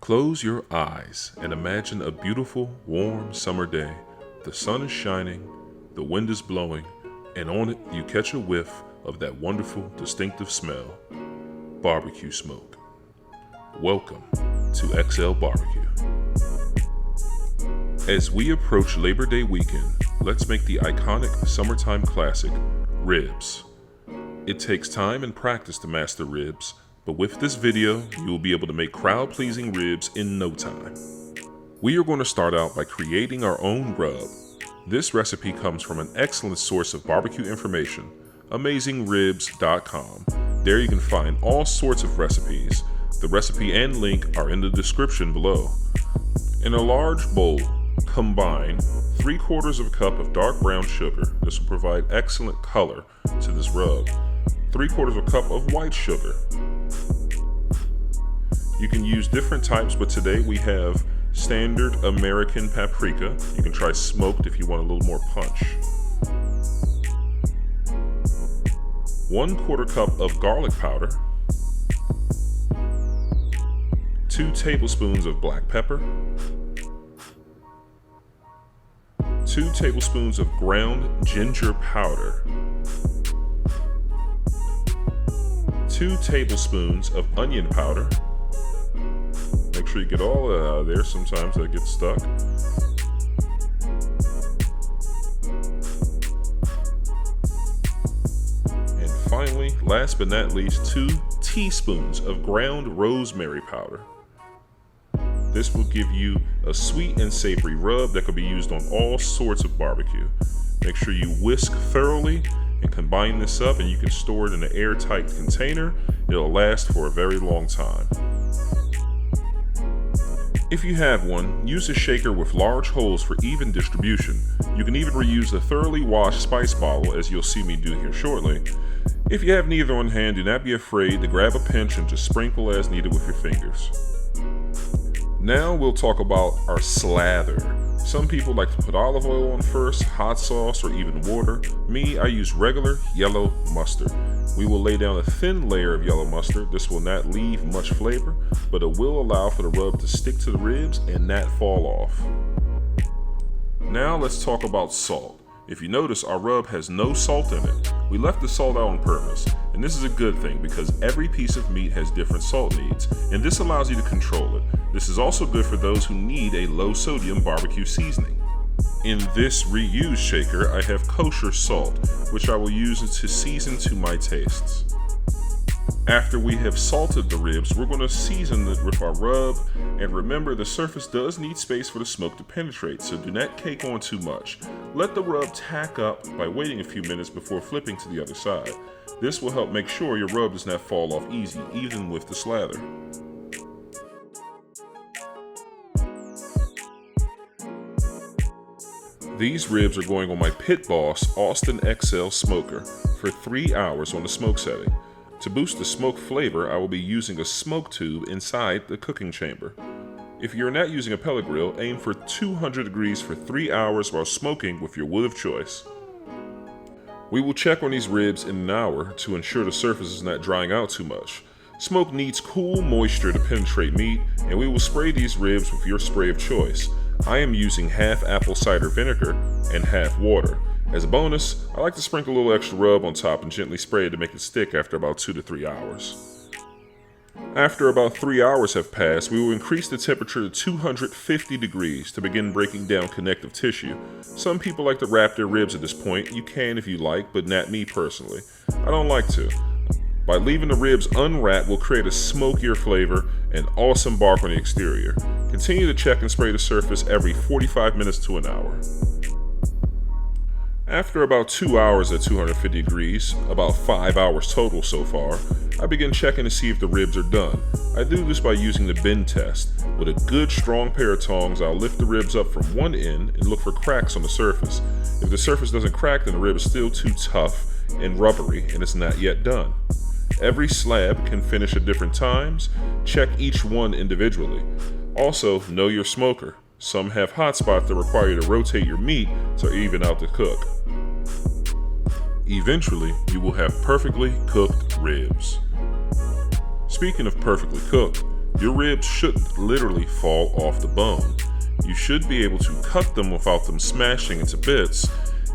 Close your eyes and imagine a beautiful, warm summer day. The sun is shining, the wind is blowing, and on it you catch a whiff of that wonderful, distinctive smell, barbecue smoke. Welcome to XL BBQ. As we approach Labor Day weekend, let's make the iconic summertime classic, ribs. It takes time and practice to master ribs, but with this video, you will be able to make crowd-pleasing ribs in no time. We are going to start out by creating our own rub. This recipe comes from an excellent source of barbecue information, AmazingRibs.com. There you can find all sorts of recipes. The recipe and link are in the description below. In a large bowl, combine 3/4 cup of dark brown sugar. This will provide excellent color to this rub. 3/4 cup of white sugar. You can use different types, but today we have standard American paprika. You can try smoked if you want a little more punch. 1/4 cup of garlic powder. 2 tablespoons of black pepper. 2 tablespoons of ground ginger powder. 2 tablespoons of onion powder. Make sure you get all that out of there. Sometimes that gets stuck. And finally, last but not least, 2 teaspoons of ground rosemary powder. This will give you a sweet and savory rub that could be used on all sorts of barbecue. Make sure you whisk thoroughly and combine this up, and you can store it in an airtight container. It'll last for a very long time. If you have one, use a shaker with large holes for even distribution. You can even reuse a thoroughly washed spice bottle, as you'll see me do here shortly. If you have neither on hand, do not be afraid to grab a pinch and just sprinkle as needed with your fingers. Now we'll talk about our slather. Some people like to put olive oil on first, hot sauce, or even water. Me, I use regular yellow mustard. We will lay down a thin layer of yellow mustard. This will not leave much flavor, but it will allow for the rub to stick to the ribs and not fall off. Now let's talk about salt. If you notice, our rub has no salt in it. We left the salt out on purpose, and this is a good thing because every piece of meat has different salt needs, and this allows you to control it. This is also good for those who need a low sodium barbecue seasoning. In this reused shaker, I have kosher salt, which I will use to season to my tastes. After we have salted the ribs, we're going to season it with our rub, and remember the surface does need space for the smoke to penetrate, so do not cake on too much. Let the rub tack up by waiting a few minutes before flipping to the other side. This will help make sure your rub does not fall off easy, even with the slather. These ribs are going on my Pit Boss Austin XL smoker for 3 hours on the smoke setting. To boost the smoke flavor, I will be using a smoke tube inside the cooking chamber. If you're not using a pellet grill, aim for 200 degrees for 3 hours while smoking with your wood of choice. We will check on these ribs in an hour to ensure the surface is not drying out too much. Smoke needs cool moisture to penetrate meat, and we will spray these ribs with your spray of choice. I am using half apple cider vinegar and half water. As a bonus, I like to sprinkle a little extra rub on top and gently spray it to make it stick after about 2 to 3 hours. After about 3 hours have passed, we will increase the temperature to 250 degrees to begin breaking down connective tissue. Some people like to wrap their ribs at this point. You can if you like, but not me personally. I don't like to. By leaving the ribs unwrapped will create a smokier flavor and awesome bark on the exterior. Continue to check and spray the surface every 45 minutes to an hour. After about 2 hours at 250 degrees, about 5 hours total so far, I begin checking to see if the ribs are done. I do this by using the bend test. With a good strong pair of tongs, I'll lift the ribs up from one end and look for cracks on the surface. If the surface doesn't crack, then the rib is still too tough and rubbery and it's not yet done. Every slab can finish at different times. Check each one individually. Also, know your smoker. Some have hot spots that require you to rotate your meat to even out the cook. Eventually, you will have perfectly cooked ribs. Speaking of perfectly cooked, Your ribs shouldn't literally fall off the bone. You should be able to cut them without them smashing into bits,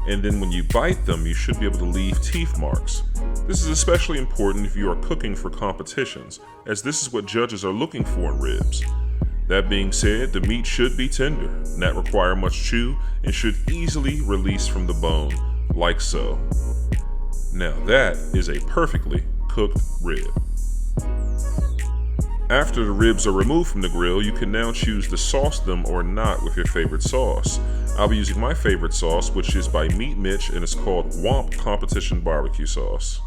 and then when you bite them, you should be able to leave teeth marks. This is especially important if you are cooking for competitions, as this is what judges are looking for in ribs. That being said, the meat should be tender, not require much chew, and should easily release from the bone, like so. Now that is a perfectly cooked rib. After the ribs are removed from the grill, you can now choose to sauce them or not with your favorite sauce. I'll be using my favorite sauce, which is by Meat Mitch, and it's called Womp Competition Barbecue Sauce.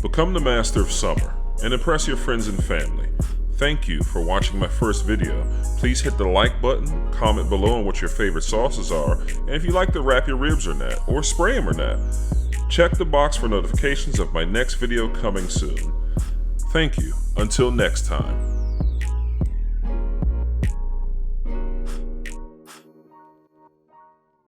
Become the master of summer and impress your friends and family. Thank you for watching my first video. Please hit the like button, comment below on what your favorite sauces are, and if you like to wrap your ribs or not, or spray them or not. Check the box for notifications of my next video coming soon. Thank you. Until next time.